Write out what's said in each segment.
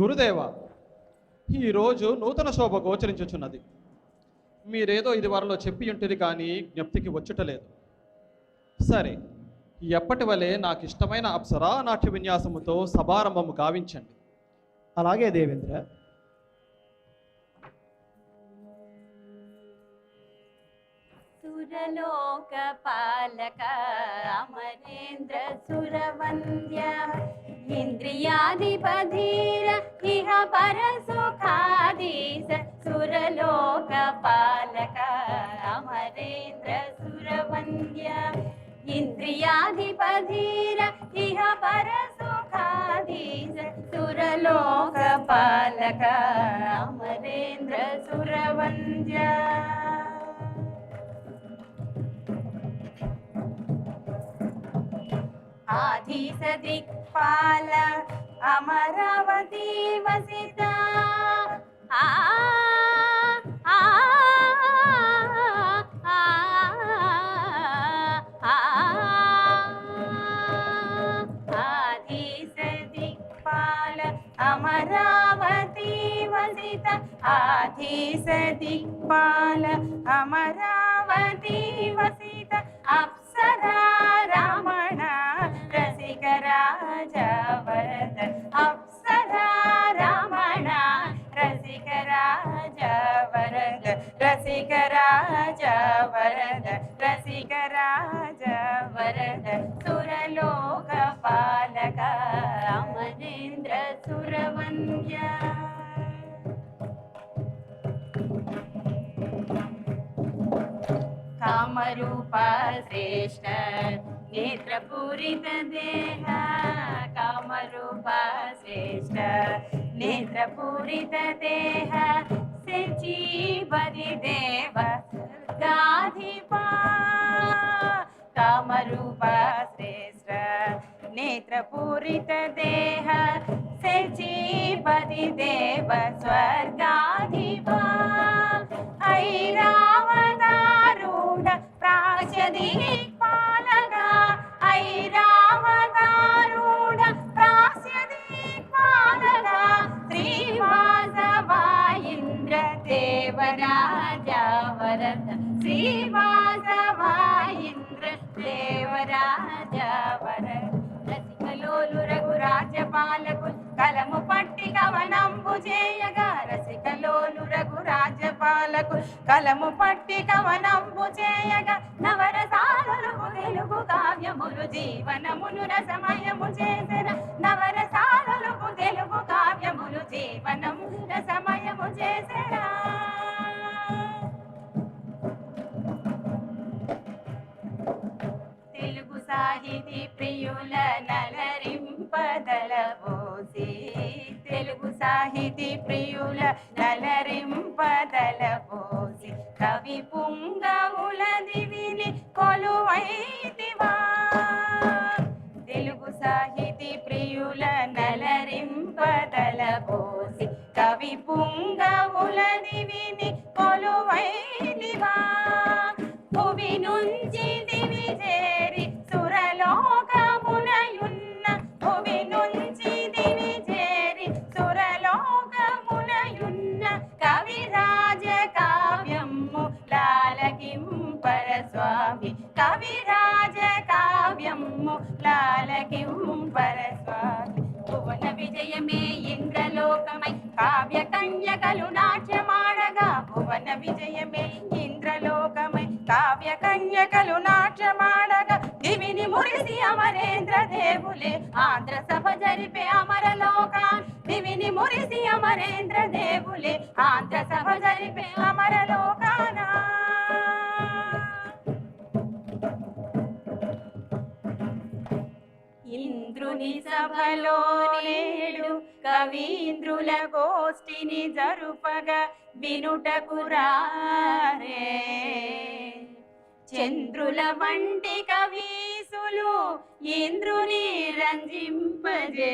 గురుదేవ, ఈరోజు నూతన శోభ గోచరించుచున్నది. మీరేదో ఇది వరలో చెప్పి ఉంటది కానీ జ్ఞప్తికి వచ్చుటలేదు. సరే, ఎప్పటి వలె నాకు ఇష్టమైన అప్సరా నాట్య విన్యాసముతో సభారంభము గావించండి. అలాగే దేవేంద్ర. సురలోక పాలక అమరేంద్ర సురవంద్య ఇంద్రియాధిపధీర ఇహ పర సుఖాధీశ సురలోక పాలక అమరేంద్ర సురవంద్య ఇంద్రియాధిపధీర ఇహ పర సుఖాధీశ సురలోక పాలక అమరేంద్ర సురవంద్య आधीश दिक्पाल अमरावती वसिता आधीश दिक्पाल अमरावती वसिता आधीश दिक्पाल अमरावती वसिता अप्सरा रमण रसिक राजा वरद अप्सरा रमण रसिक राजा वरद रसिक राजा वरद रसिक राजा वरद सुरलोक पालक अमरेंद्र सुरवंद्य कामरूप श्रेष्ठ नेत्रपूरित देह कामरूप श्रेष्ठ नेत्रपूरित देह सजीवरि देव गाधिपा कामरूप श्रेष्ठ नेत्रपूरित देह सजीवरि देव स्वर्गाधिपा ऐरावतारूढ प्राच्यदिक्पालका ऐरावतारूढ प्राच्यदिक्पालका श्रीवासवा इन्द्र देवराजा वरद श्रीवासवा इन्द्र देवराजा वरद रसिकलोलु रघुराजपालकु कलमु पट्टि कवनंबु చేయగా రసికలోలు రఘురాజపాలకు కలము పట్టి కవనంబు చేయగా నవరసాలకు తెలుగు కావ్యములు జీవనమును రసమయము చేసెర నవరసాలకు తెలుగు కావ్యములు జీవనము రసమయము చేసెరా తెలుగు సాహితీ ప్రియుల నలరింపదలబోసి తెలుగు సాహితీ ప్రియుల నలరింపదలబోసి కవి పుంగవుల దివిని కొలువైతివా తెలుగు సాహితీ ప్రియుల నలరింపదలబోసి కవి పుంగవుల దివిని కొలువైతివా భువి నుంచి దివి చేరి సురలోకమునయున్న భువి నుంచి దివి చేరి సురలోకమునయున్న కవిరాజ కావ్యము లాలకింపర స్వామి కవిరాజ కావ్యము లాలకింపర స్వామి భువన విజయమే ఇంద్రలోకమై కావ్య కన్యకలు నాట్యమాడగా భువన విజయమే ఇంద్రలోకమై కావ్య కన్యకలు నాట్యమాడగా దివిని మురిసి అమరేంద్ర దేవులే ఆంధ్ర సభ జరిపే అమరలోకాన్ దివిని మురిసి అమరేంద్ర దేవులే ఆంధ్ర సభ జరిపే అమరలోకానా ఇంద్రుని సభలో నేడు కవీంద్రుల గోష్ఠిని జరుపగా వినుటకు రారే చంద్రుల వంటి కవీసులు ఇంద్రుని రంజింపజేయు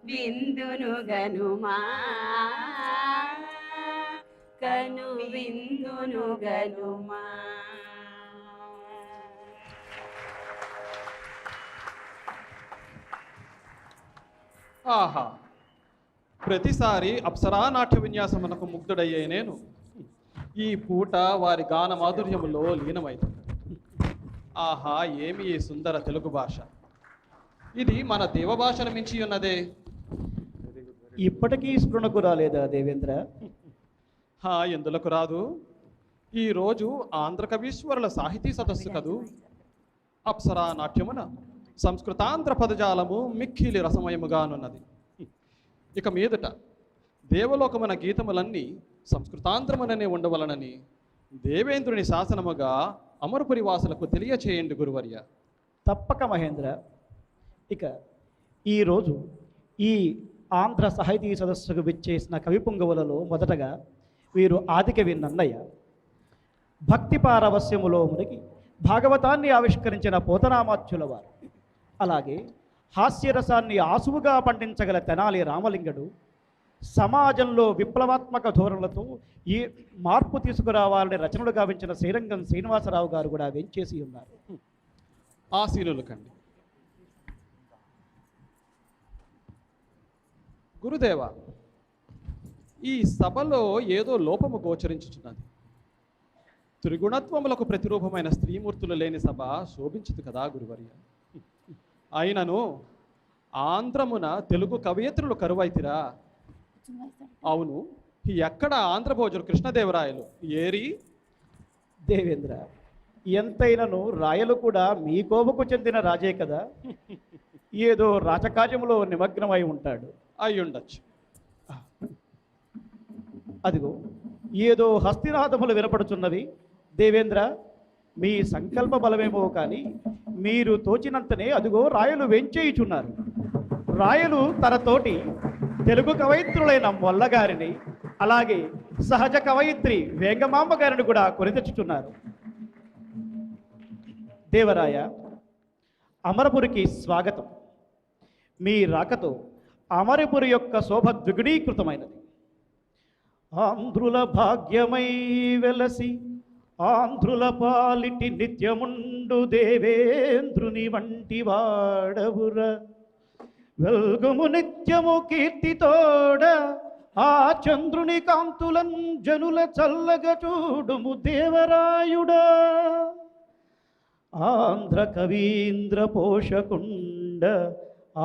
విందును గనుమా కను విందును గనుమా ఆహా, ప్రతిసారి అప్సరా నాట్య విన్యాసమునకు ముగ్ధుడయ్యే నేను ఈ పూట వారి గాన మాధుర్యములో లీనమైంది. ఆహా, ఏమి ఈ సుందర తెలుగు భాష! ఇది మన దేవభాషను మించి ఉన్నదే. ఇప్పటికీ స్ఫురణకు రాలేదా దేవేంద్ర? ఎందులకు రాదు? ఈరోజు ఆంధ్ర కవీశ్వరుల సాహితీ సదస్సు కదూ. అప్సరా నాట్యమున సంస్కృతాంధ్ర పదజాలము మిక్కిలి రసమయముగానున్నది. ఇక మీదట దేవలోకమున గీతములన్నీ సంస్కృతాంధ్రముననే ఉండవలనని దేవేంద్రుని శాసనముగా అమరపురి వాసులకు తెలియచేయండి గురువర్య. తప్పక మహేంద్ర. ఇక ఈరోజు ఈ ఆంధ్ర సాహితీ సదస్సుకు విచ్చేసిన కవి పుంగవులలో మొదటగా వీరు ఆదికవి నన్నయ్య, భక్తి పారవస్యములో మునిగి భాగవతాన్ని ఆవిష్కరించిన పోతనామాత్యుల వారు, అలాగే హాస్యరసాన్ని ఆసువుగా పండించగల తెనాలి రామలింగడు, సమాజంలో విప్లవాత్మక ధోరణులతో ఈ మార్పు తీసుకురావాలని రచనలు గావించిన శ్రీరంగం శ్రీనివాసరావు గారు కూడా వెంచేసి ఉన్నారు. ఆశీనులు కండి. గురుదేవ, ఈ సభలో ఏదో లోపము గోచరించుచున్నది. త్రిగుణత్వములకు ప్రతిరూపమైన స్త్రీమూర్తులు లేని సభ శోభించదు కదా గురువర్య. అయినను ఆంధ్రమున తెలుగు కవయిత్రులు కరువైతిరా. అవును, ఎక్కడ ఆంధ్రభోజుడు కృష్ణదేవరాయలు ఏరి? దేవేంద్ర, ఎంతైనను రాయలు కూడా మీ కోవకు చెందిన రాజే కదా. ఏదో రాజకార్యములో నిమగ్నమై ఉంటాడు. అయ్యుండొచ్చు. అదిగో ఏదో హస్తినాదములు వినపడుచున్నవి. దేవేంద్ర, మీ సంకల్ప బలమేమో కానీ మీరు తోచినంతనే అదిగో రాయలు వెంచేయుచున్నారు. రాయలు తనతోటి తెలుగు కవయిత్రులైన మొల్లగారిని, అలాగే సహజ కవయిత్రి వేంగమాంబ గారిని కూడా కొనితెచ్చుచున్నారు. దేవరాయ, అమరపురికి స్వాగతం. మీ రాకతో అమరపురి యొక్క శోభ ద్విగుణీకృతమైనది. ఆంధ్రుల భాగ్యమై వెలసి ఆంధ్రుల పాలిటి నిత్యముండు దేవేంద్రుని వంటి వాడవుర, వెల్గుము నిత్యము కీర్తితోడ ఆ చంద్రుని కాంతులన్ జనుల చల్లగా చూడుము దేవరాయుడా. ఆంధ్ర కవీంద్ర పోషకుండ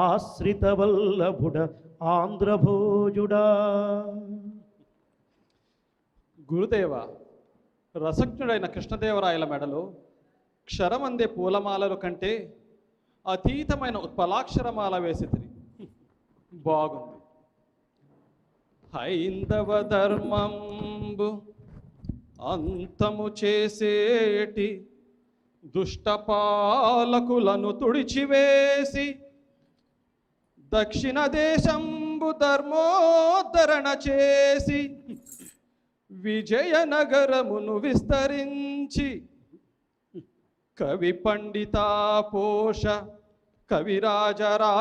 ఆశ్రిత వల్లభుడ ఆంధ్రభోజుడా. గురుదేవ, రసజ్ఞుడైన కృష్ణదేవరాయల మెడలో క్షరమందే పూలమాలలు కంటే అతీతమైన ఉత్పలాక్షరమాల వేసితిరి. బాగుంది. హైందవ ధర్మంబు అంతము చేసేటి దుష్టపాలకులను తుడిచివేసి దక్షిణ దేశంబు ధర్మోద్ధరణ చేసి విజయనగరమును విస్తరించి కవి పండితాపోష కవిరాజరాజేంద్ర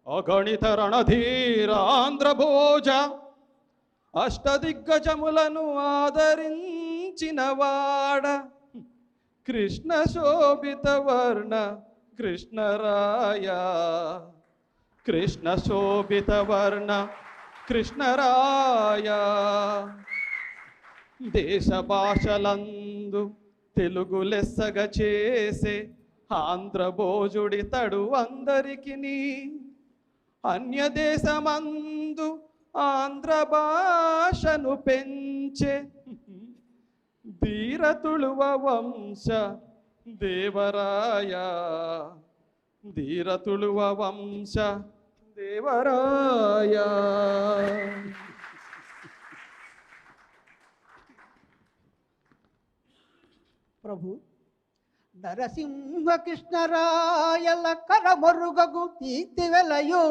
అగణిత రణధీరాంధ్రభోజ అష్టదిగ్గజములను ఆదరించిన వాడ కృష్ణ శోభిత వర్ణ కృష్ణరాయ. కృష్ణ శోభిత వర్ణ కృష్ణరాయ. దేశ భాషలందు తెలుగు లెస్సగా చేసే ఆంధ్రభోజుడితడు అందరికిని, అన్య దేశమందు ఆంధ్ర భాషను పెంచే ధీరతులువ వంశ దేవరాయ. ధీరతులువ వంశ దేవరాయ. ప్రభు, నరసింహ కృష్ణరాయల కరమరుగగు తీతి వెలయు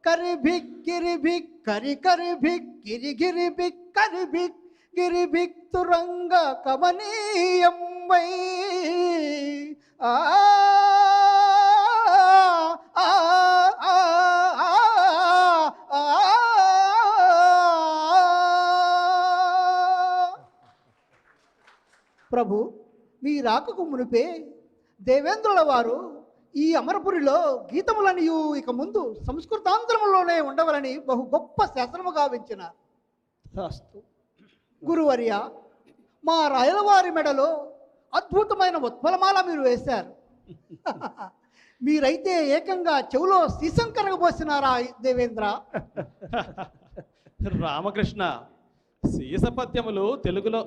కరిభిక్ గిరిభిక్ కరి కరిభిక్ గిరిగిరిభిక్ కరిభిక్ గిరిభిక్ తురంగ కమనీయంబై ఆ ప్రభు, మీ రాకకు మునిపే దేవేంద్రుల వారు ఈ అమరపురిలో గీతములనియు ఇక ముందు సంస్కృతాంధ్రములోనే ఉండవలని బహు గొప్ప శాసనము గావించినారు. అస్తు. గురువర్య, మా రాయలవారి మెడలో అద్భుతమైన ఉత్పలమాల మీరు వేశారు. మీరైతే ఏకంగా చెవులో సీసం కరగబోసినారా దేవేంద్ర? రామకృష్ణ, సీసపద్యములు తెలుగులో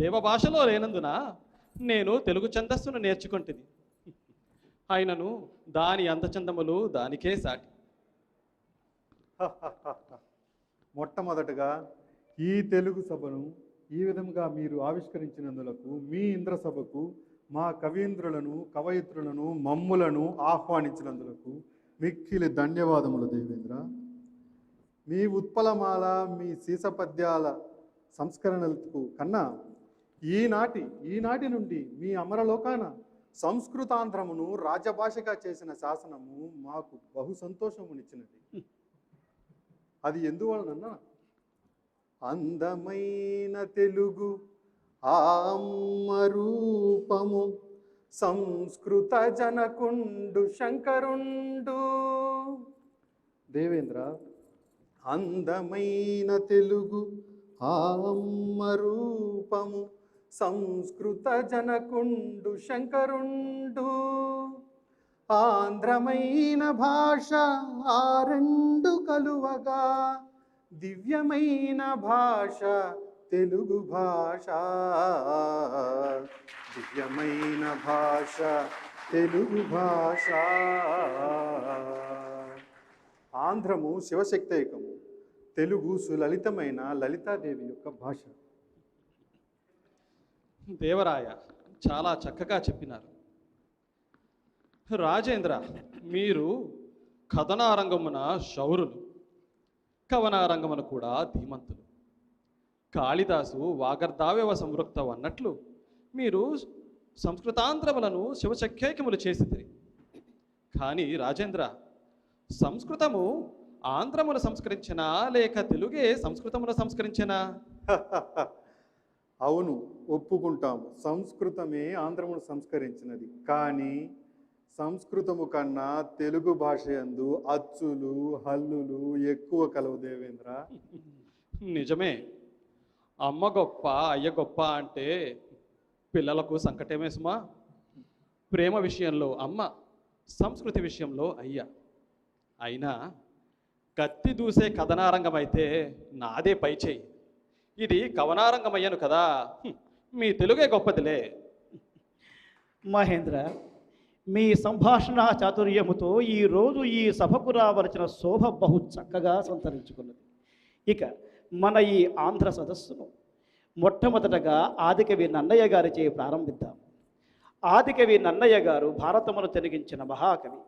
దేవభాషలో లేనందున నేను తెలుగు ఛందస్సును నేర్చుకుంటుంది. అయినను దాని అందచందములు దానికే సాటి. మొట్టమొదటగా ఈ తెలుగు సభను ఈ విధంగా మీరు ఆవిష్కరించినందులకు మీ ఇంద్ర సభకు మా కవీంద్రులను కవయిత్రులను మమ్ములను ఆహ్వానించినందులకు మిక్కిలి ధన్యవాదములు దేవేంద్ర. మీ ఉత్పలమాల మీ సీసపద్యాల సంస్కరణలకు కన్నా ఈనాటి నుండి మీ అమరలోకాన సంస్కృతాంధ్రమును రాజభాషగా చేసిన శాసనము మాకు బహు సంతోషమునిచ్చినది. అది ఎందువలనన్నా, అందమైన తెలుగు ఆమరూపము సంస్కృత జనకుండు శంకరుండు. దేవేంద్ర, అందమైన తెలుగు ఆమరూపము సంస్కృత జనకుండు శంకరుండు. ఆంధ్రమైన భాష ఆ రెండు కలువగా దివ్యమైన భాష తెలుగు భాష. దివ్యమైన భాష తెలుగు భాష. ఆంధ్రము శివశక్తైకము, తెలుగు సులలితమైన లలితాదేవి యొక్క భాష. దేవరాయ, చాలా చక్కగా చెప్పినారు. రాజేంద్ర, మీరు కథనారంగమున శౌరులు, కవనారంగమున కూడా ధీమంతులు. కాళిదాసు వాగర్ధావ్యవ సంవృక్తం అన్నట్లు మీరు సంస్కృతాంధ్రములను శివశక్యైకములు చేసిదిరి. కానీ రాజేంద్ర, సంస్కృతము ఆంధ్రమును సంస్కరించినా లేక తెలుగే సంస్కృతమును సంస్కరించినా? అవును, ఒప్పుకుంటాము. సంస్కృతమే ఆంధ్రమును సంస్కరించినది. కానీ సంస్కృతము కన్నా తెలుగు భాష యందు అచ్చులు హల్లులు ఎక్కువ కలవు దేవేంద్ర. నిజమే. అమ్మ గొప్ప అయ్య గొప్ప అంటే పిల్లలకు సంకటమే సుమా. ప్రేమ విషయంలో అమ్మ, సంస్కృతి విషయంలో అయ్య. అయినా కత్తి దూసే కథనారంగం అయితే నాదే పై చేయి. ఇది కవనారంగం అయ్యాను కదా, మీ తెలుగే గొప్పదిలే. మహేంద్ర, మీ సంభాషణ చాతుర్యముతో ఈరోజు ఈ సభకు రావలసిన శోభ బహు చక్కగా సంతరించుకున్నది. ఇక మన ఈ ఆంధ్ర సదస్సును మొట్టమొదటగా ఆదికవి నన్నయ్య గారిచే ప్రారంభిద్దాం. ఆదికవి నన్నయ్య గారు భారతమును తెనిగించిన మహాకవి.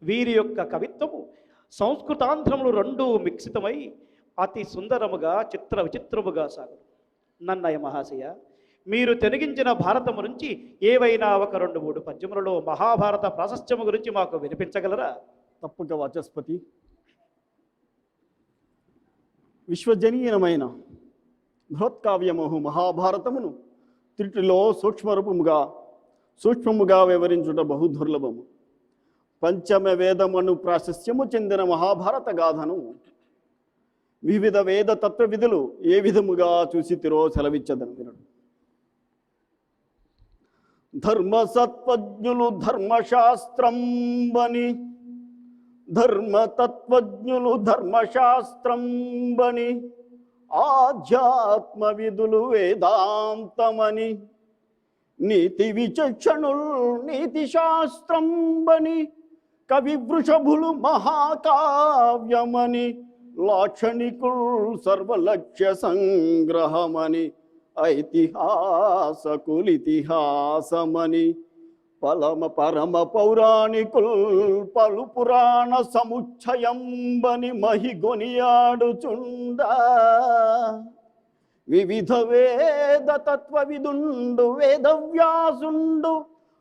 వీరి యొక్క కవిత్వము సంస్కృతాంధ్రములు రెండూ మిక్సితమై అతి సుందరముగా చిత్ర విచిత్రముగా సాగు. నన్నయ్య మహాశయ, మీరు తెనిగించిన భారతము నుంచి ఏవైనా ఒక 2-3 పద్యములలో మహాభారత ప్రాశస్త్యము గురించి మాకు వినిపించగలరా? తప్పక వాచస్పతి. విశ్వజనీయమైన బృహత్కావ్యము మహాభారతమును త్రిటిలో సూక్ష్మముగా వివరించుట బహు దుర్లభము. పంచమ వేదమును ప్రాశస్త్యము చెందిన మహాభారత గాథను వివిధ వేద తత్వ విధులు ఏ విధముగా చూసి తిరో సెలవిచ్చదను వినడు. ధర్మసత్వజ్ఞులు ధర్మశాస్త్రంబని ఆధ్యాత్మ విధులు వేదాంతమని నీతి విచక్షణులు నీతి శాస్త్రంబని కవి వృషభులు మహాకావ్యమని లాక్షణికులు సర్వలక్ష్య సంగ్రహమని ఐతిహాసకులితిహాసమని పరమ పౌరాణికుల్ పలు పురాణ సముచ్చయంబని మహిగొనియాడుచుండ వివిధ వేద తత్వ విదుండు వేదవ్యాసుండు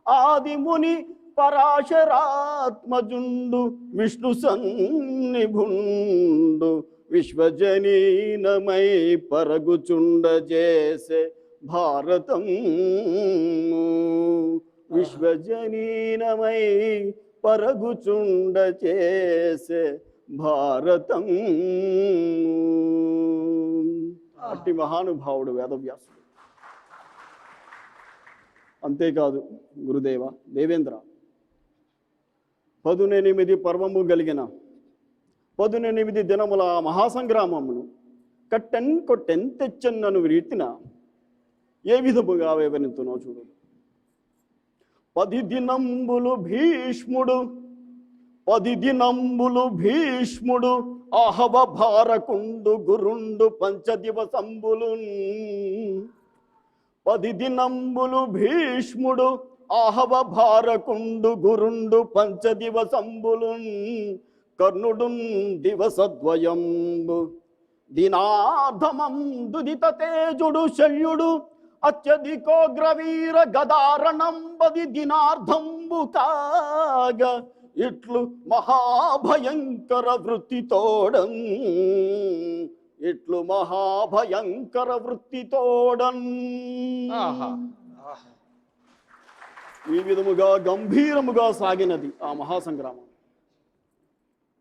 ఆదిముని పరాశరాత్మజుండు విష్ణు సన్నిభుండు విశ్వజనీనమై పరగుచుండ చేసే భారతం. విశ్వజనీనమై పరగుచుండ చేసే భారతం. అట్టి మహానుభావుడు వేదవ్యాసుడు. అంతేకాదు గురుదేవ దేవేంద్ర, 18 పర్వము కలిగిన 18 దినముల మహాసంగ్రామమును కట్టెన్ కొట్టెన్ తెచ్చన్నను రీతిన ఏ విధముగా వివరించునో చూడు. 10 దినంబులు భీష్ముడు ఆహవ భారకుండు గురుండు పంచదివసంబులు. 10 దినంబులు భీష్ముడు ఆహవ భారకుండు గురుండు పంచదివసంబులు. కర్ణుడు దివసద్వయంబు దినాధమం దుదిత తేజుడు శల్యుడు అత్యధికోగ్రవీర గదారణంబది దినార్ధంబు కాగ ఇట్లు మహాభయంకర వృత్తితోడన్. ఆహా ఈ విధముగా గంభీరముగా సాగినది ఆ మహాసంగ్రామం.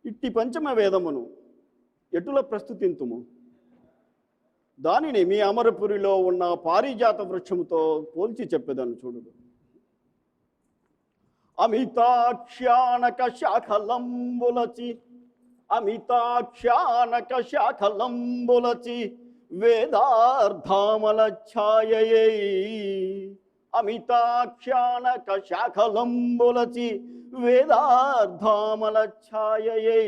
ఇట్టి పంచమ వేదమును ఎటుల ప్రస్తుతింతుము? దానిని మీ అమరపురిలో ఉన్న పారిజాత వృక్షముతో పోల్చి చెప్పేదాన్ని చూడు. అమితాక్షానక శాఖలంబులచి వేదార్థామల ఛాయయై. అమితాక్షానక శాఖలంబులచి వేదార్థామల ఛాయయై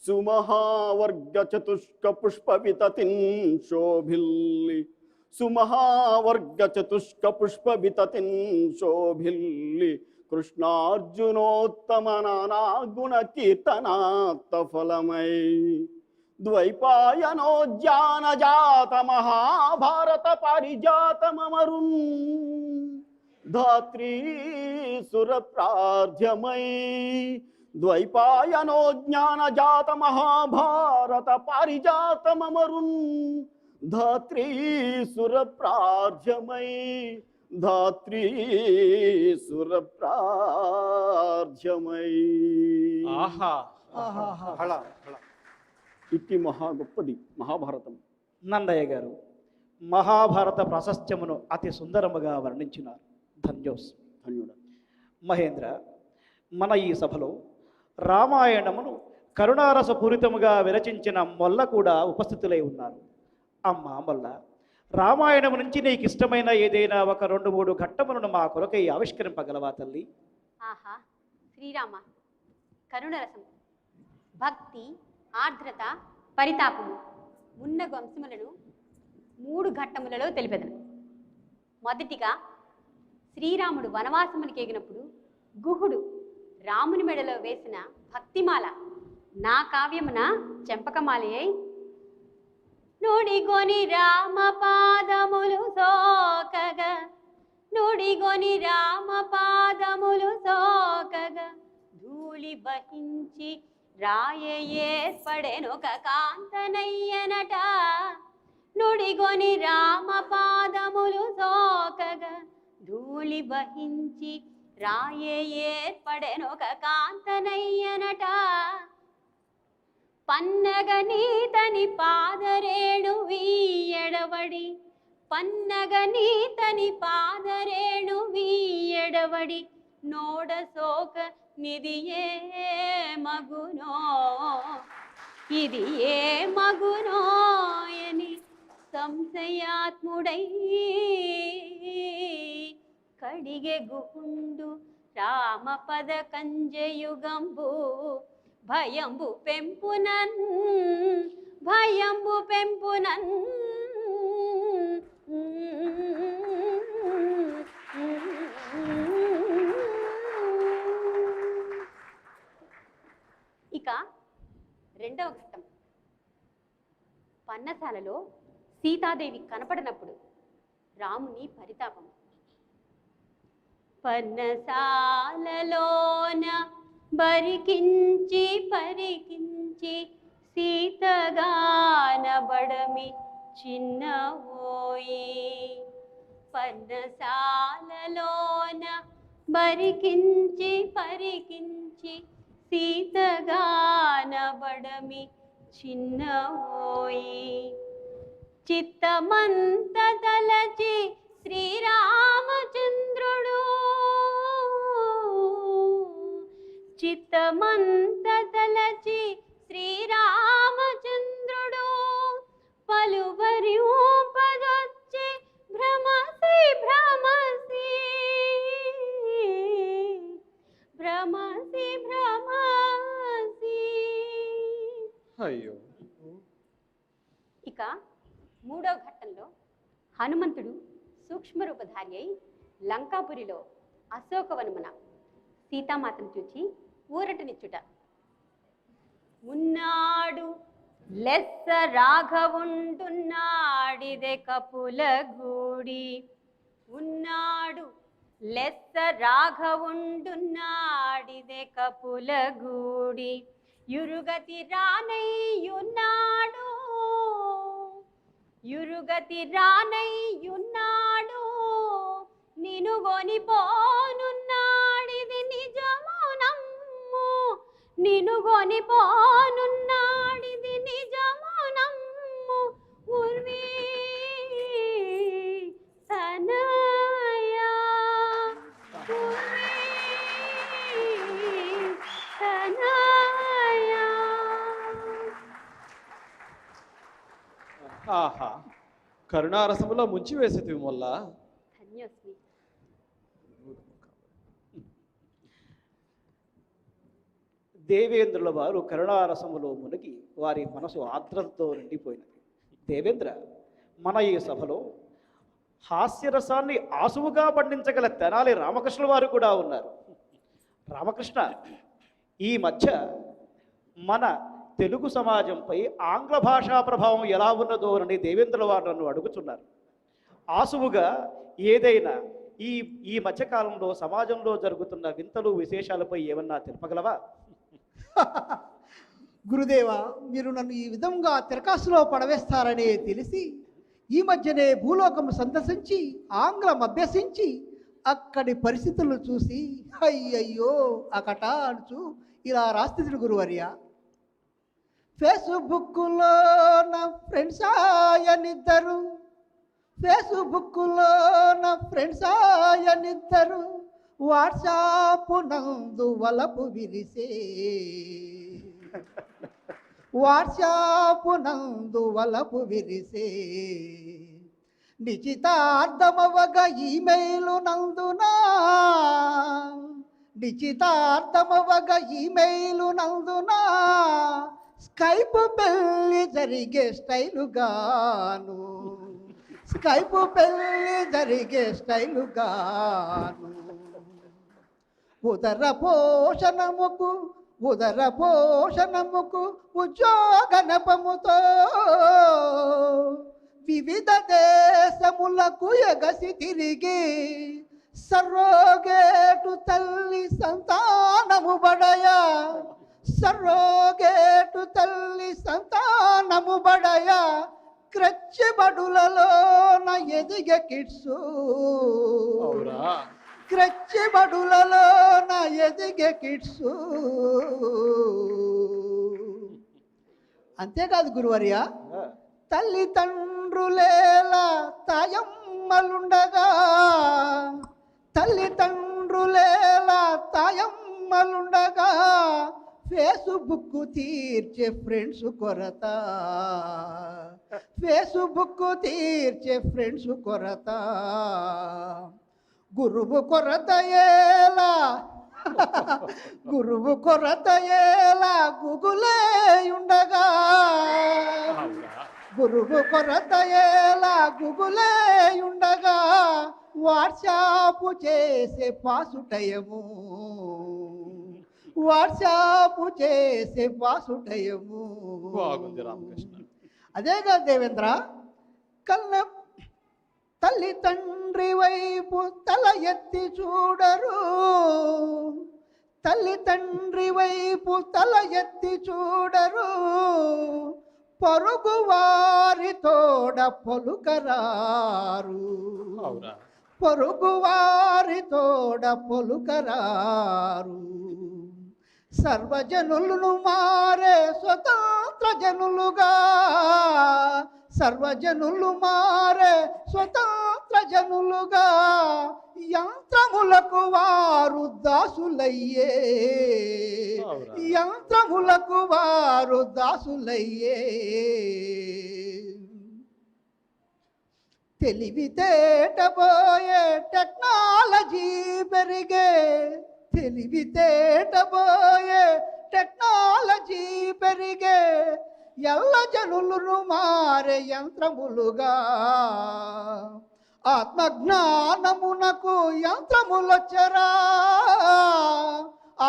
సుమహావర్గ చతుష్క పుష్ప వితతిన్ శోభిల్లి కృష్ణార్జునోత్తమ నానా గుణ కీర్తనాత్త ఫలమై ద్వైపాయనోద్యానజాత మహాభారత పారిజాతమరున్ ధాత్రీ సురప్రార్థ్యమై. ద్వైపాయనో జ్ఞానజాత మహాభారత పారిజాతమరున్ ధాత్రీ సురప్రార్థ్యమై. ఆహా ఇట్టి మహా గొప్పది మహాభారతం. నందయ్య గారు మహాభారత ప్రాశస్త్యమును అతి సుందరముగా వర్ణించినారు. ధన్యుడ. మహేంద్ర, మన ఈ సభలో రామాయణమును కరుణారసపూరితముగా విరచించిన మొల్ల కూడా ఉపస్థితులై ఉన్నారు. అమ్మ మొల్ల, రామాయణము నుంచి నీకు ఇష్టమైన ఏదైనా ఒక 2-3 ఘట్టములను మా కొరకై ఆవిష్కరింపగలవా తల్లి? ఆహా, శ్రీరామ, కరుణరసం, భక్తి, ఆర్ద్రత, పరితాపము ఉన్న వంశములను 3 ఘట్టములలో తెలిపెదను. మొదటిగా శ్రీరాముడు వనవాసమునికి ఎగినప్పుడు గుహుడు రాముని మెడలో వేసిన భక్తిమాల నా కావ్యమున చెంపకమాలయై నుడిగొని రామ పాదములు సోకగా ధూళి వహించి రాయ ఏర్పడెనొక కాంతనయ్యనట. నుడిగొని రామ పాదములు సోకగా ధూళి వహించి రాయ ఏర్పడెనొక కాంతనయ్యనట. పన్నగ నీతని పాదరేణు వీయడవడి నోడ సోక నిది ఏ మగునోయని సంశయాత్ముడై కడిగే గుహుండు రామపద కంజయుగంబు భయంబు పెంపునన్ ఇక రెండవ ఘట్టం. పన్నశాలలో సీతాదేవి కనపడినప్పుడు రాముని పరితాపం. పన్నశాలలోన పరికించి సీతగానబడమి చిన్నవోయి. పన్నశాలలోన బరికించి పరికించి సీతగానబడమి చిన్నవోయి చిత్తమంత తలచి శ్రీరామచంద్రుడు చిత్తమంత తలచి శ్రీరామచంద్రుడు పలువరి ఊపదొచ్చి భ్రమసి భ్రమసి భ్రమసి భ్రమసి. అయ్యో, ఇక మూడో ఘట్టంలో హనుమంతుడు సూక్ష్మరూపధారి అయి లంకాపురిలో అశోకవనమున సీతామాతను చూచి ఊరటనిచ్చుట. ఉన్నాడు లెస్స రాఘవుంటున్నాడిదే కపులగూడి ఉన్నాడు లెస్స రాఘవుంటున్నాడిదే కపులగూడి యురుగతి రానయ్యున్నాడు యురుగతి రానయ్యున్నాడు నినుగొని పోనున్నాడిది నిజమునమ్ము నినుగొని పోనున్నాడిది నిజమునమ్ము ఉర్వీ తనయా ఉర్వీ తనయా. ఆహా, కరుణారసములో ముంచి వేసేటివి మొల్ల. ధన్యోస్మి. దేవేంద్రుల వారు కరుణారసములో మునిగి వారి మనసు ఆర్ద్రతతో నిండిపోయినది. దేవేంద్ర, మన ఈ సభలో హాస్యరసాన్ని ఆసువుగా పండించగల తెనాలి రామకృష్ణుల వారు కూడా ఉన్నారు. రామకృష్ణ, ఈ మధ్య మన తెలుగు సమాజంపై ఆంగ్ల భాషా ప్రభావం ఎలా ఉన్నదో అని దేవేంద్రుల వారు నన్ను అడుగుతున్నారు. ఆసువుగా ఏదైనా ఈ ఈ మధ్యకాలంలో సమాజంలో జరుగుతున్న వింతలు విశేషాలపై ఏమన్నా తెలుపగలవా? గురుదేవ, మీరు నన్ను ఈ విధంగా తిరకాసులో పడవేస్తారని తెలిసి ఈ మధ్యనే భూలోకం సందర్శించి ఆంగ్లం అభ్యసించి అక్కడి పరిస్థితులను చూసి అయ్యయ్యో అకట అనుచు ఇలా రాస్తుంది గురువర్య. ఫేస్బుక్లో నా ఫ్రెండ్స్ ఆయనిద్దరు ఫేస్బుక్లో నా ఫ్రెండ్స్ ఆయనిద్దరు వాట్సాప్ నందు వలపు విరిసే వాట్సాప్ నందు వలపు విరిసే నిశ్చితార్థమవగా ఈమెయిల్ నందునా నిశ్చితార్థమవగా ఈమెయిల్ నందునా స్కైప్ పెళ్ళి జరిగే స్టైలుగాను స్కైప్ పెళ్ళి జరిగే స్టైలుగాను ఉదర పోషణముకు ఉద్యోగ నెపముతో వివిధ దేశములకు ఎగసి తిరిగి సర్రోగేటు తల్లి సంతానము బడయా సర్రోగేటు తల్లి సంతానము బడయా క్రచ్చి బడులలోన ఎదిగే కిడ్సు క్రచ్చి బడులలోన ఎదిగే కిడ్సు. అంతేకాదు గురువర్య, తల్లిదండ్రులేలా తాయమ్మలుండగా తల్లిదండ్రులేలా తాయమ్మలుండగా ఫేస్బుక్ తీర్చే ఫ్రెండ్స్ కొరత ఫేస్బుక్ తీర్చే ఫ్రెండ్స్ కొరత గురువు కొరత ఏలా గురువు కొరత ఏలా గుగులే ఉండగా గురువు కొరత ఏలా గుగులే ఉండగా వాట్సాప్ చేసే పాసుటయము వాట్సాప్ చేసే పాసుటయము. బాగుంది రామకృష్ణ. అదేగా దేవేంద్ర, కన్న తల్లి తండ్రి వైపు తల ఎత్తి చూడరు తల్లి తండ్రి వైపు తల ఎత్తి చూడరు పరుగు వారి తోడ పలుకరారు పొరుగువారి తోడ పొలుకరారు. సర్వజనులను మారే స్వతంత్ర జనులుగా, సర్వజనులు మారే స్వతంత్ర జనులుగా, యంత్రములకు వారు దాసులయ్యే, యంత్రములకు వారు దాసులయ్యే. తెలివితేటబోయే టెక్నాలజీ పెరిగే, తెలివితేటబోయే టెక్నాలజీ పెరిగే, ఎల్ల జనులను మారే యంత్రములుగా. ఆత్మజ్ఞానమునకు యంత్రములొచ్చరా,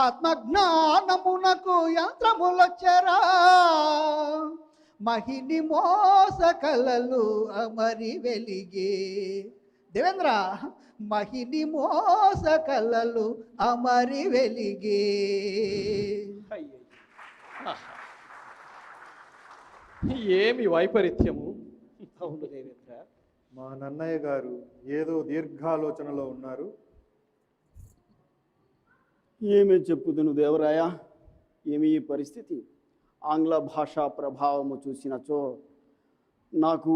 ఆత్మజ్ఞానమునకు యంత్రములొచ్చరా. మహిని మోస కలలు అమరి వెలిగే. దేవేంద్ర, మహిని మోస కలలు అమరి వెలిగే. ఏమి వైపరీత్యము! అవును దేవేంద్ర, మా నన్నయ్య గారు ఏదో దీర్ఘాలోచనలో ఉన్నారు. ఏమి చెప్పుదును దేవరాయ, ఏమి ఈ పరిస్థితి? ఆంగ్ల భాషా ప్రభావము చూసినచో నాకు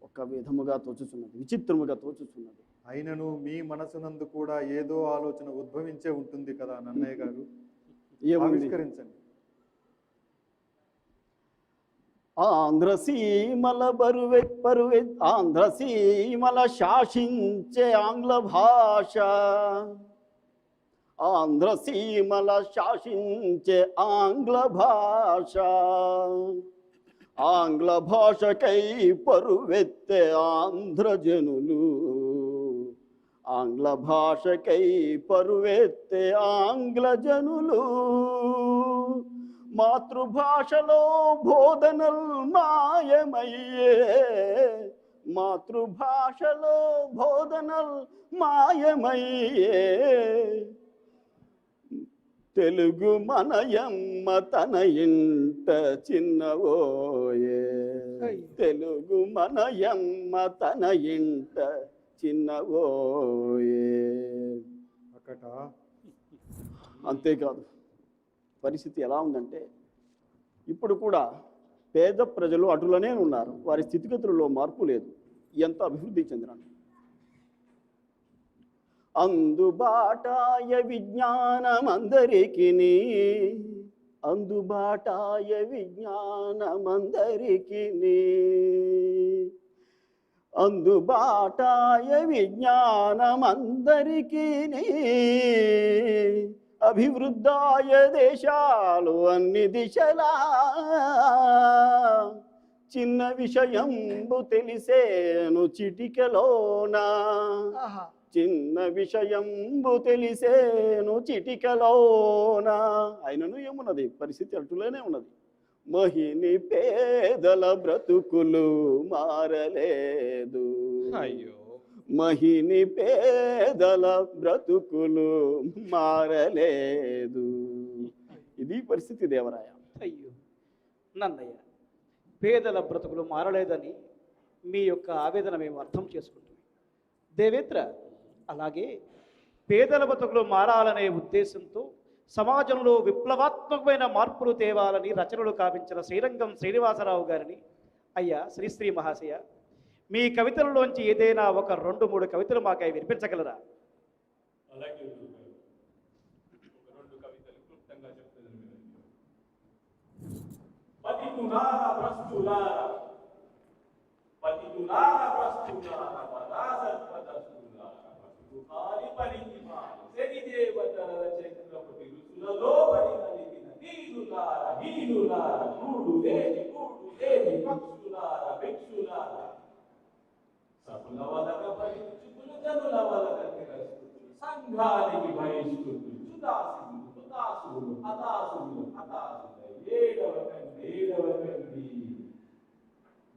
ఒక విధముగా తోచుచున్నది, విచిత్రముగా తోచుచున్నది. అయినను మీ మనసునందు కూడా ఏదో ఆలోచన ఉద్భవించే ఉంటుంది కదా నన్నయ్య గారు, ఏముంది? ఆవిష్కరించండి. ఆంధ్రసీమల ఆంధ్రసీమల శాసించే ఆంగ్ల భాష, ఆంధ్రసీమల శాసించే ఆంగ్ల భాష, ఆంగ్ల భాషకై పరువెత్తే ఆంధ్రజనులు, ఆంగ్ల భాషకై పరువెత్తే ఆంగ్ల జనులు. మాతృభాషలో బోధనల్ మాయమయ్యే, మాతృభాషలో బోధనల్ మాయమయ్యే. తెలుగు మనయమ్మ తన ఇంట చిన్నవోయే, తెలుగు మనయమ్మ తన ఇంట చిన్నవోయే. అక్కట అంతేకాదు, పరిస్థితి ఎలా ఉందంటే ఇప్పుడు కూడా పేద ప్రజలు అటులనే ఉన్నారు, వారి స్థితిగతులలో మార్పు లేదు. ఎంత అభివృద్ధి చెందినాను. అందుబాటాయ విజ్ఞానమందరికిని, అందుబాటాయ విజ్ఞానమందరికిని, అందుబాటాయ విజ్ఞానమందరికిని. అభివృద్ధాయ దేశాలు అన్ని దిశలా, చిన్న విషయంబు తెలిసేను చిటికలోనా, చిన్న విషయంబు తెలిసేను చిటికలోనా. అయినను ఏమున్నది, పరిస్థితి అటులోనే ఉన్నది. మహిని పేదల బ్రతుకులు మారలేదు, అయ్యో! మహిని పేదల బ్రతుకులు మారలేదు. ఇది పరిస్థితి దేవరాయ. అయ్యో నన్నయ్య, పేదల బ్రతుకులు మారలేదని మీ యొక్క ఆవేదన మేము అర్థం చేసుకుంటాం దేవేంద్ర. అలాగే పేదల బ్రతుకులు మారాలనే ఉద్దేశంతో సమాజంలో విప్లవాత్మకమైన మార్పులు తేవాలని రచనలు కావించిన శ్రీరంగం శ్రీనివాసరావు గారిని, అయ్యా శ్రీశ్రీ మహాశయ, మీ కవితలలోంచి ఏదైనా ఒక 2-3 కవితలు మాకై వినిపించగలరా? అలాగే గురుగారు, ఒక 2 కవితలు క్లుప్తంగా చెప్తాను. పతితులార ప్రస్తులార, పతితులార ప్రస్తులార, పదాసత్పదస్తులార, పతితుకాలి పరిహిమాలి, శనిదేవతల చక్రపతి ఋతులలో పరిణలిగిన నీరులార, హీనులార, కూడు లేని పక్షులార, భిక్షులార, సకుల వలక పరిచుకులు జనుల వలక తిరస్కృతులు, సంఘానికి బహిష్కృతులు, చుదాసులు, హుతాసులు, హతాసులు, ఏడవకండి.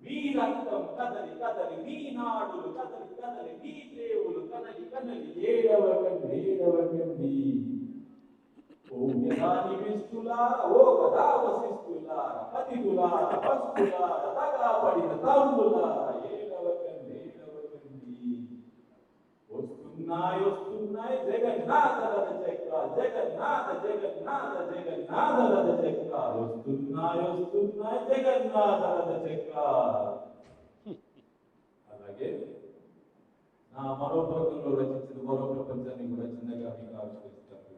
మీ రక్తం కదలి కదలి, మీ నాడులు కదలి కదలి, మీ దేవులు కదలి కదలి, ఏడవకండి. ఓ యథాని విస్తులార, ఓ కథా వశిస్తులార, పతితులార, వస్తులార, దగా పడిన తమ్ములార, ఏడవకండి. ఓ వస్తున్నాయి జగన్నాథ రథ చక్రాలు, జగన్నాథ జగన్నాథ జగన్నాథ రథ చక్రాలు వస్తున్నాయి జగన్నాథ రథ చక్రాలు. అలాగే నా మరోపకంలో రచించిన మరో ప్రపంచాన్ని కూడా చిన్నగా మీకు ఆవిష్కరిస్తాను.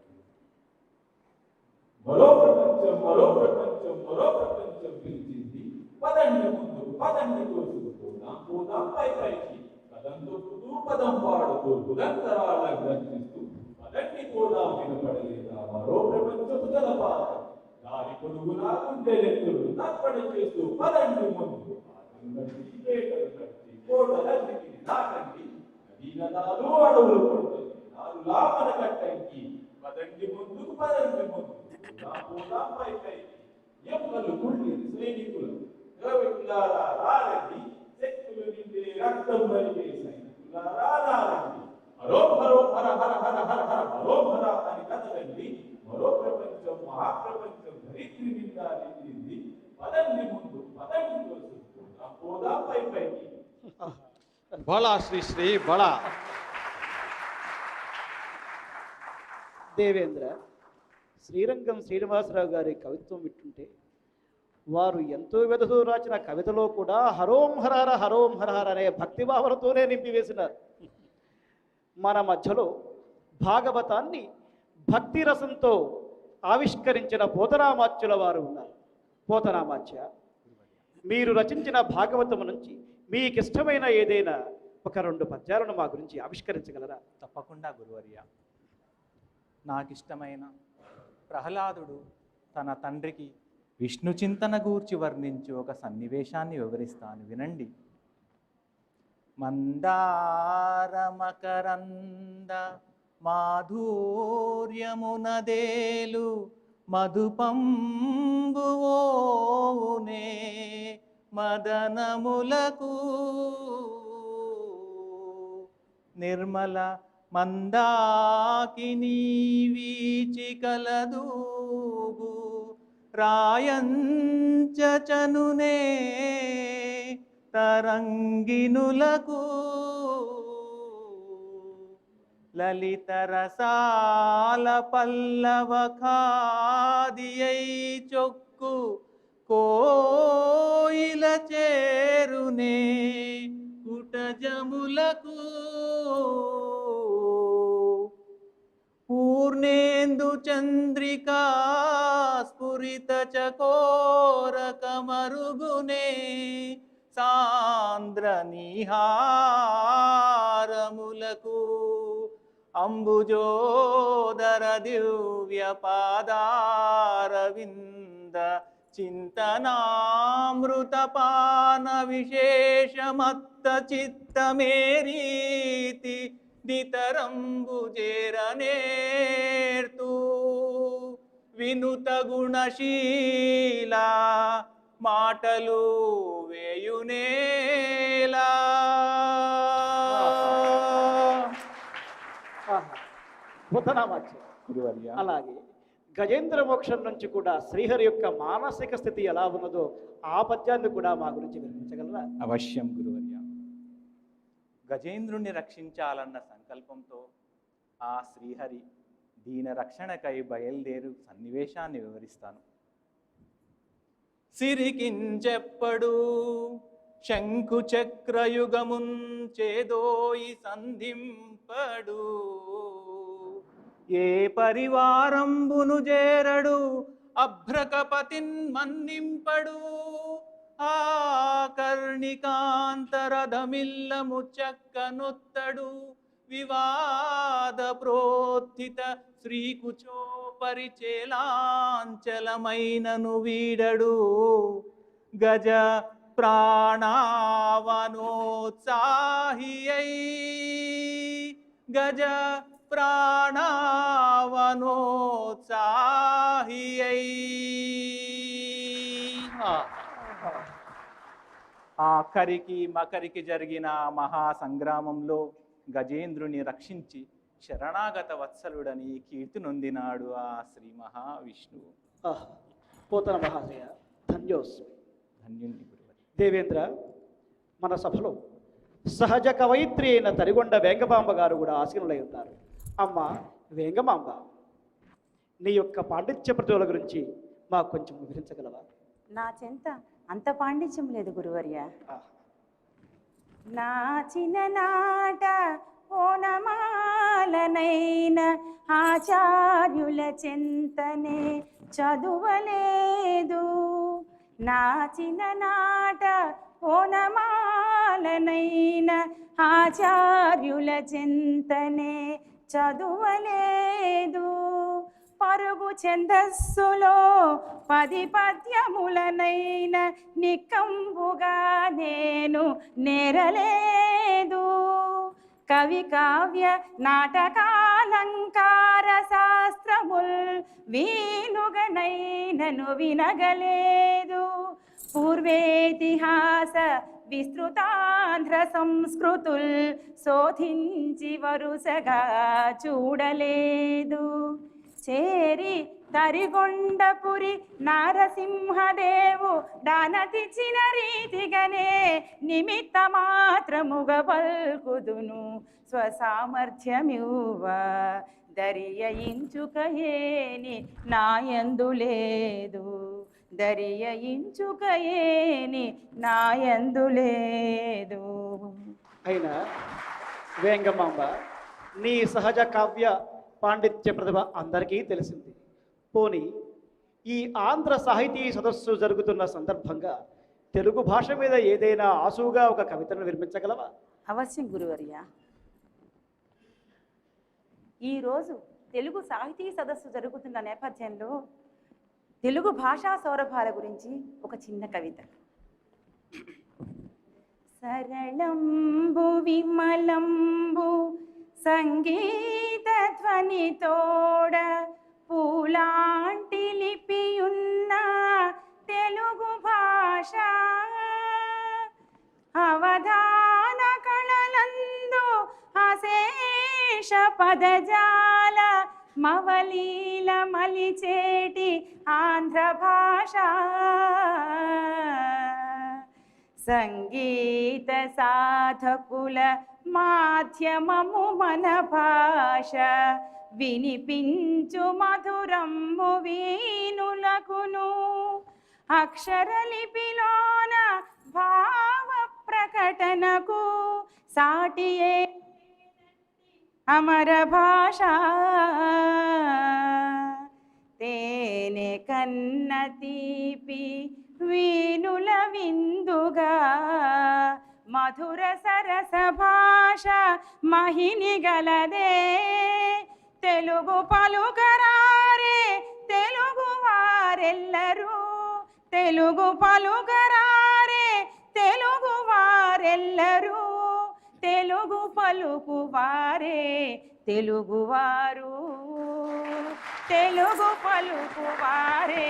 మరో ప్రపంచం మరో ప్రపంచం మరో ప్రపంచం పిలిచింది, పదండి ముందుకు పదండి తోసుకుపోదాం పోదాం పై పైకి, పదం తొక్కుతూ పదం పాడుతూ పులంతరాల గ్రహిస్తూ పదండి పోదాం వినపడలేదా మరో ప్రపంచపు జలపాతం, దారి పొడుగునా గుండెలెత్తులు తప్పడి చేస్తూ పదండి ముందుకు, పేటలు కట్టి కోటలన్నిటిని దాటండి, నదీనదాలు అడవులు కొడుతుంది నాలులా మన కట్టంకి, పదండి ముందుకు పదండి ముందుకు పోదాం పై పైకి, ఎముకలు గుండి సైనికులు ద్రవికులారా రారండి, శక్తులు నిండే రక్తం మరిగే సైనికులారా రారండి, హరో హరో హర హర హర హర హర హరో హర అని కదలండి, మరో ప్రపంచం మహాప్రపంచం ధరిత్రి నిండా నిండింది, పదండి ముందు పదండి తోసుకుందాం పోదాం పై పైకి. బళా శ్రీ శ్రీ బళా. దేవేంద్ర, శ్రీరంగం శ్రీనివాసరావు గారి కవిత్వం వింటుంటే వారు ఎంతో వెదతో రాసిన కవితలో కూడా హరోం హరహర హరోం హరహర అనే భక్తిభావనతోనే నింపివేసినారు. మన మధ్యలో భాగవతాన్ని భక్తి రసంతో ఆవిష్కరించిన పోతనామాచ్యుల వారు ఉన్నారు. పోతనామాచ్య, మీరు రచించిన భాగవతము నుంచి మీకిష్టమైన ఏదైనా ఒక 2 పద్యాలను మా గురించి ఆవిష్కరించగలరా? తప్పకుండా గురువర్య. నాకిష్టమైన ప్రహ్లాదుడు తన తండ్రికి విష్ణు చింతన గూర్చి వర్ణించి ఒక సన్నివేశాన్ని వివరిస్తాను, వినండి. మందారమకరంద మాధుర్యమునదేలు మధుపంబువోనే మదనములకు, నిర్మల మందాకిని వీచి కలదూగు రాయంచనునే తరంగినులకు, లలిత రసాల పల్లవ ఖాదియై చొక్కు కోయిల చేరునే కుటజములకు, పూర్ణేందు చంద్రికా స్ఫురిత చకోరక మరుగునే సాంద్ర నిహారములకు, అంబుజోదర దివ్య పాదారవింద చింతనామృతపాన విశేషమత్త చిత్తమేరీతి నితరంబు చేరనేర్తూ, వినుత గుణశీల మాటలు వేయునేలా. పోతనామాచ్య, గురువర్య. అలాగే గజేంద్ర మోక్షం నుంచి కూడా శ్రీహరి యొక్క మానసిక స్థితి ఎలా ఉన్నదో ఆ పద్యాన్ని కూడా మా గురించి వివరించగలరా? అవశ్యం గురువర్య. గజేంద్రుణ్ణి రక్షించాలన్న సంకల్పంతో ఆ శ్రీహరి దీన రక్షణకై బయలుదేరు సన్నివేశాన్ని వివరిస్తాను. సిరికించెప్పడు శంకు చక్రయుగమున్ చేదోయి సంధింపడు, ఏ పరివారంబును చేరడు అభ్రకపతిన్ మన్నింపడు, ఆ కర్ణికాంతరధమిల్ల ముచ్చక్కనొత్తడు, వివాద ప్రోత్థిత శ్రీకుచో పరిచేలాంచలమైనను వీడడు, గజ ప్రాణావనోత్సాహియై గజ ప్రాణావనోత్సాహియై. ఆఖరికి మకరికి జరిగిన మహాసంగ్రామంలో గజేంద్రుని రక్షించి శరణాగత వత్సలుడని కీర్తి నొందినాడు ఆ శ్రీ మహావిష్ణువు. పోతన మహాశయ, ధన్యోస్మి. ధన్యుని గురువు. దేవేంద్ర, మన సభలో సహజ కవయిత్రి అయిన తరిగొండ వేంగమాంబ గారు కూడా ఆసీనులై ఉన్నారు. అమ్మ వేంగమాంబ, నీ యొక్క పాండిత్య ప్రతిభల గురించి మాకు కొంచెం వివరించగలవా? నా చెంత అంత పాండిత్యం లేదు గురువర్య. నా చిన్ననాట ఓనమాలనైన ఆచార్యుల చెంతనే చదువలేదు. నా చిన్ననాట ఓనమాలనైన ఆచార్యుల చెంతనే చదువలేదు. పరుగు ఛందస్సులో 10 పద్యములనైన నిక్కంబుగా నేను నేరలేదు. కవి కావ్య నాటకాలంకార శాస్త్రముల్ వీనుగనైనను వినగలేదు. పూర్వేతిహాస విస్తృతాంధ్ర సంస్కృతుల్ శోధించి వరుసగా చూడలేదు. చేరి తరిగొండపురి నారసింహదేవు దానతిచ్చిన రీతిగానే నిమిత్త మాత్రముగా పల్కుదును స్వసామర్థ్యమివ్వ. దరియయించుకయేని నాయందు లేదు. దరియయించుకయేని నాయందు లేదు. అయినా వేంగమాంబ, నీ సహజ కావ్య పాండిత్య ప్రతిభ అందరికీ తెలిసింది. పోనీ ఈ ఆంధ్ర సాహితీ సదస్సు జరుగుతున్న సందర్భంగా తెలుగు భాష మీద ఏదైనా ఆసుగా ఒక కవితను నిర్మించగలవా? అవశ్యం గురువర్య. ఈరోజు తెలుగు సాహితీ సదస్సు జరుగుతున్న నేపథ్యంలో తెలుగు భాషా సౌరభాల గురించి ఒక చిన్న కవిత. సరళంబు విమలంబు సంగీత ధ్వని తోడ పూలాంటి లిపియున్న తెలుగు భాష అవధాన కళలందు అశేష పదజాల మవలీల మలిచేటి ఆంధ్ర భాష సంగీత సాధకుల మాధ్యమము మన భాష వినిపించు మధురమ్ము వీనులకును అక్షరలిపిలోన భావ ప్రకటనకు సాటియే అమర భాష తేనె కన్న తీపి వీనుల విందుగా మధుర సరస భాష మహిని గలదే తెలుగు పలుకరారే తెలుగు వారెల్లరూ తెలుగు పలుకరారే తెలుగు వారెల్లరూ తెలుగు పలుకు వారే తెలుగువారు తెలుగు పలుకు వారే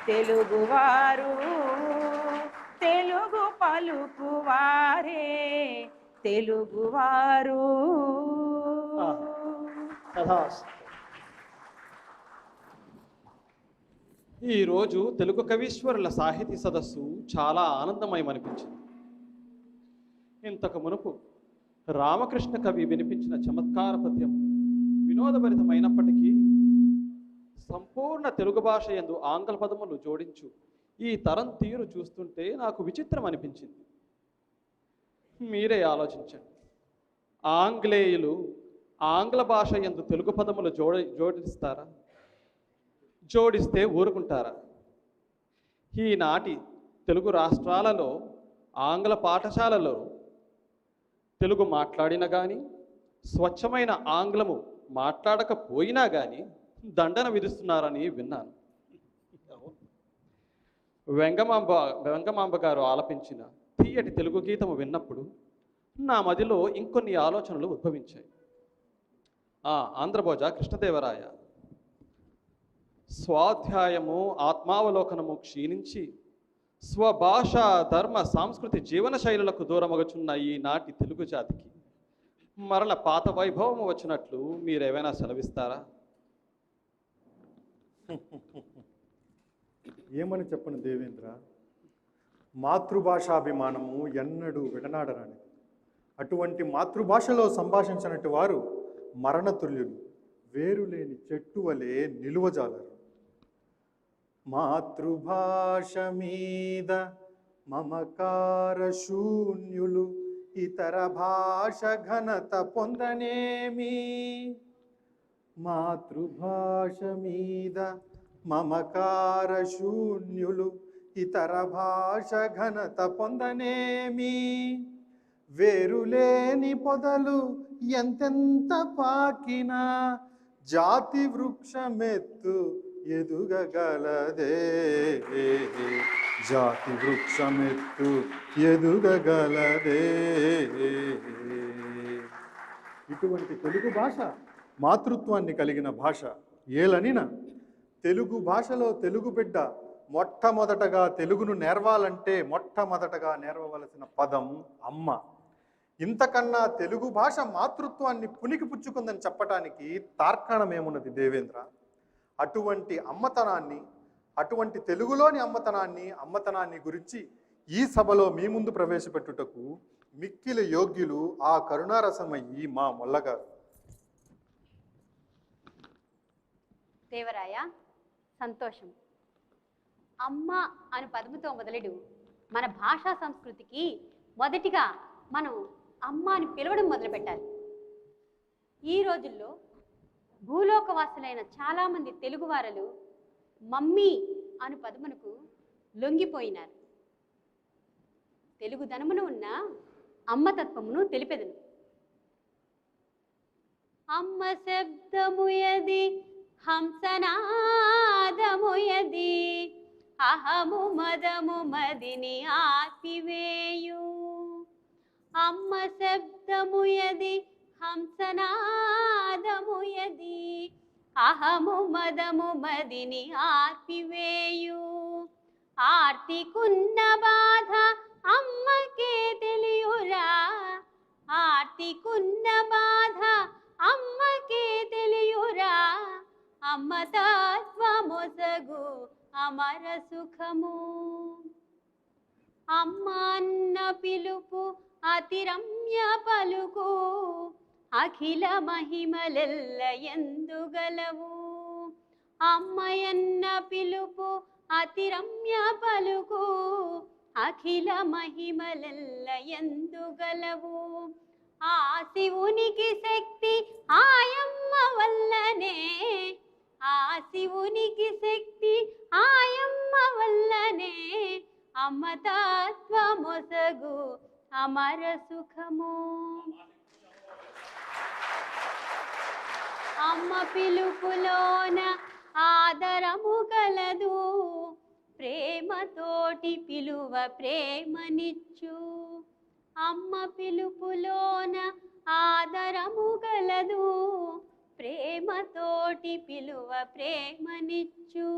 తెలుగువారు తెలుగు పలుకు వారే తెలుగువారు. ఈరోజు తెలుగు కవీశ్వరుల సాహితీ సదస్సు చాలా ఆనందమయమనిపించింది. ఇంతకు మునుపు రామకృష్ణ కవి వినిపించిన చమత్కార పద్యం వినోదభరితమైనప్పటికీ సంపూర్ణ తెలుగు భాష యందు ఆంగ్ల పదములు జోడించు ఈ తరం తీరు చూస్తుంటే నాకు విచిత్రం అనిపించింది. మీరే ఆలోచించండి. ఆంగ్లేయులు ఆంగ్ల భాష యందు తెలుగు పదములు జోడిస్తారా? జోడిస్తే ఊరుకుంటారా? ఈనాటి తెలుగు రాష్ట్రాలలో ఆంగ్ల పాఠశాలలో తెలుగు మాట్లాడినా కానీ స్వచ్ఛమైన ఆంగ్లము మాట్లాడకపోయినా కానీ దండన విధిస్తున్నారని విన్నాను. వెంగమాంబ గారు ఆలపించిన తీయటి తెలుగు గీతము విన్నప్పుడు నా మదిలో ఇంకొన్ని ఆలోచనలు ఉద్భవించాయి. ఆంధ్రభోజ కృష్ణదేవరాయ స్వాధ్యాయము ఆత్మావలోకనము క్షీణించి స్వభాష ధర్మ సాంస్కృతి జీవన శైలులకు దూరమగుచున్న ఈనాటి తెలుగు జాతికి మరల పాత వైభవము వచ్చినట్లు మీరేమైనా సెలవిస్తారా? ఏమని చెప్పను దేవేంద్ర, మాతృభాషాభిమానము ఎన్నడూ విడనాడరానిది. అటువంటి మాతృభాషలో సంభాషించినట్టు వారు మరణతుల్యులు, వేరులేని చెట్టు వలె నిలువజాలరు. మాతృభాష మీద మమకార శూన్యులు, ఇతర భాష ఘనత పొందనేమి. మాతృభాష మీద మమకార శూన్యులు, ఇతర భాష ఘనత పొందనేమి. వేరులేని పొదలు ఎంతెంత పాకినా, జాతి వృక్షమెత్తు ఎదుగగలదే. జాతి వృక్షమెత్తు ఎదుగగలదే. ఇటువంటి తెలుగు భాష మాతృత్వాన్ని కలిగిన భాష. ఏలనిన తెలుగు భాషలో తెలుగు బిడ్డ మొట్టమొదటగా తెలుగును నేర్వాలంటే మొట్టమొదటగా నేర్వవలసిన పదం అమ్మ. ఇంతకన్నా తెలుగు భాష మాతృత్వాన్ని పునికి పుచ్చుకుందని చెప్పటానికి తార్కాణమేమున్నది దేవేంద్ర? అటువంటి అమ్మతనాన్ని, అటువంటి తెలుగులోని అమ్మతనాన్ని గురించి ఈ సభలో మీ ముందు ప్రవేశపెట్టుటకు మిక్కిలి యోగ్యులు ఆ కరుణారసమయ్యి మా మొల్లగారు. దేవరాయ, సంతోషం. అమ్మ అను పదముతో మొదలెడు మన భాషా సంస్కృతికి మొదటిగా మనం అమ్మ అని పిలవడం మొదలుపెట్టాలి. ఈ రోజుల్లో భూలోకవాసులైన చాలామంది తెలుగువారలు మమ్మీ అను పదమునకు లొంగిపోయినారు. తెలుగుదనమును ఉన్న అమ్మతత్వమును తెలిపెదను. అమ్మ శబ్దముయది హంసనాదముయది, అహము మదము మదిని ఆపివేయు. అమ్మ శబ్దముయది హంసనాదముయది, అహము మదము మదిని ఆపివేయు. ఆర్తికున్న బాధ అమ్మకే తెలియురా, ఆర్తికున్న బాధ అమ్మకే తెలియురా. అమ్మ తత్వమొసగు అమర సుఖము. అమ్మ అన్న పిలుపు అతిరమ్య పలుకు, అఖిల మహిమలెల్ల ఎందుగలవు. అమ్మయన్న పిలుపు అతిరమ్య పలుకు, అఖిల మహిమలెల్ల ఎందుగలవు. ఆ శివునికి శక్తి ఆయమ్మ వల్లనే, ఆ శివునికి శక్తి ఆయమ్మ వల్లనే. అమ్మ తత్వమొసగు అమర సుఖము. అమ్మ పిలుపులోన ఆదరము కలదు, ప్రేమతోటి పిలువ ప్రేమనిచ్చు. అమ్మ పిలుపులోన ఆదరము కలదు, ప్రేమతోటి పిలువ ప్రేమనిచ్చు.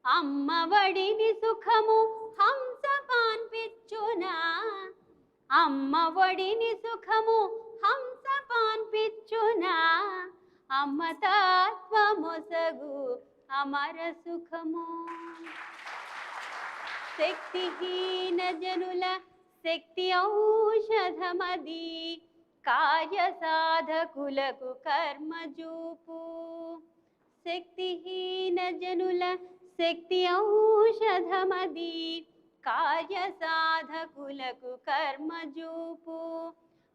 అమ్మ వడిని సుఖము హంస పాన్పిచ్చునా, అమ్మ వడిని సుఖము హంస పాన్పిచ్చునా. అమ్మ తత్వమొసగు అమర సుఖము. శక్తిహీన జనుల శక్తి ఔషధమది, కార్య సాధకులకు కర్మజూపు. శక్తిహీన జనుల శక్తి ఔషధమది, కార్య సాధకులకు కర్మజూపు.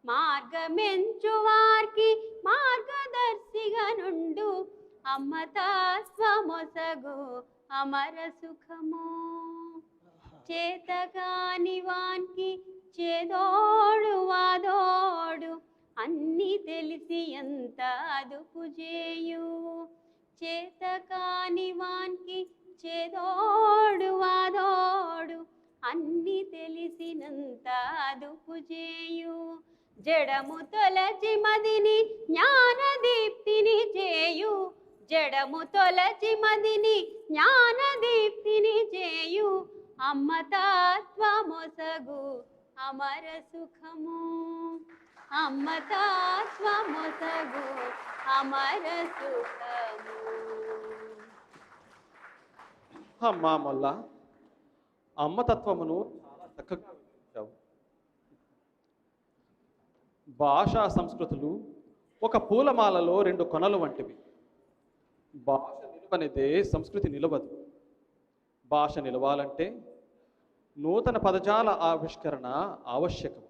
మార్గమెంచు వారికి మార్గదర్శిగా నుండు, అమ్మ తత్వమొసగు అమర సుఖము. చేతగాని వానికి చేదోడు వాదోడు, అన్ని తెలిసి ఎంత అదుపు చేయు. చేతకాని వానికి చేదోడు వాదోడు, అన్ని తెలిసినంత అదుపు చేయు. జడము తొలచి మదిని జ్ఞానదీప్తిని చేయు, జడము తొలచి మదిని జ్ఞానదీప్తిని చేయు. అమ్మ తత్వమొసగు అమర సుఖము. అమ్మ తత్వమొసగు అమర సుఖము. అమ్మా మొల్ల, అమ్మతత్వమును చాలా చక్కగా వివరించావు. భాషా సంస్కృతులు ఒక పూలమాలలో రెండు కొనలు వంటివి. భాష నిలవనిదే సంస్కృతి నిలవదు. భాష నిలవాలంటే నూతన పదజాల ఆవిష్కరణ ఆవశ్యకం.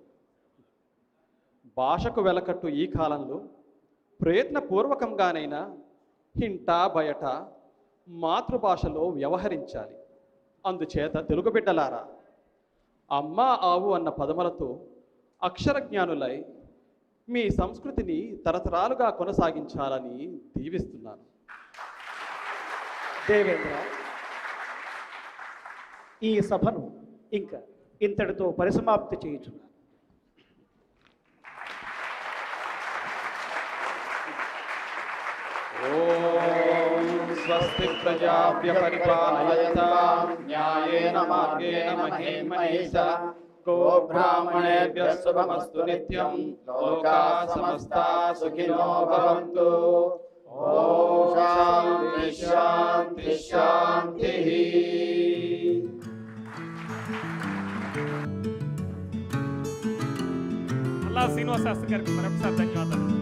భాషకు వెలకట్టు ఈ కాలంలో ప్రయత్నపూర్వకంగానైనా ఇంట బయట మాతృభాషలో వ్యవహరించాలి. అందుచేత తెలుగు బిడ్డలారా, అమ్మ ఆవు అన్న పదములతో అక్షరజ్ఞానులై మీ సంస్కృతిని తరతరాలుగా కొనసాగించాలని దీవిస్తున్నాను. దేవేంద్ర, ఈ సభను ఇంకా ఇంతటితో పరిసమాప్తి చేయుచున్నాను. ఓం స్వస్తి ప్రజాభ్య పరిపాలయంతాం న్యాయేన మార్గేణ మహీం మహీషా గో బ్రాహ్మణేభ్యః శుభమస్తు నిత్యం లోకాః సమస్తాః సుఖినో భవంతు. ఓం శాంతి శాంతి శాంతి. అల్లా శ్రీనివాస్ శాస్త్రి గారికి మరొకసారి ధన్యవాదాలు.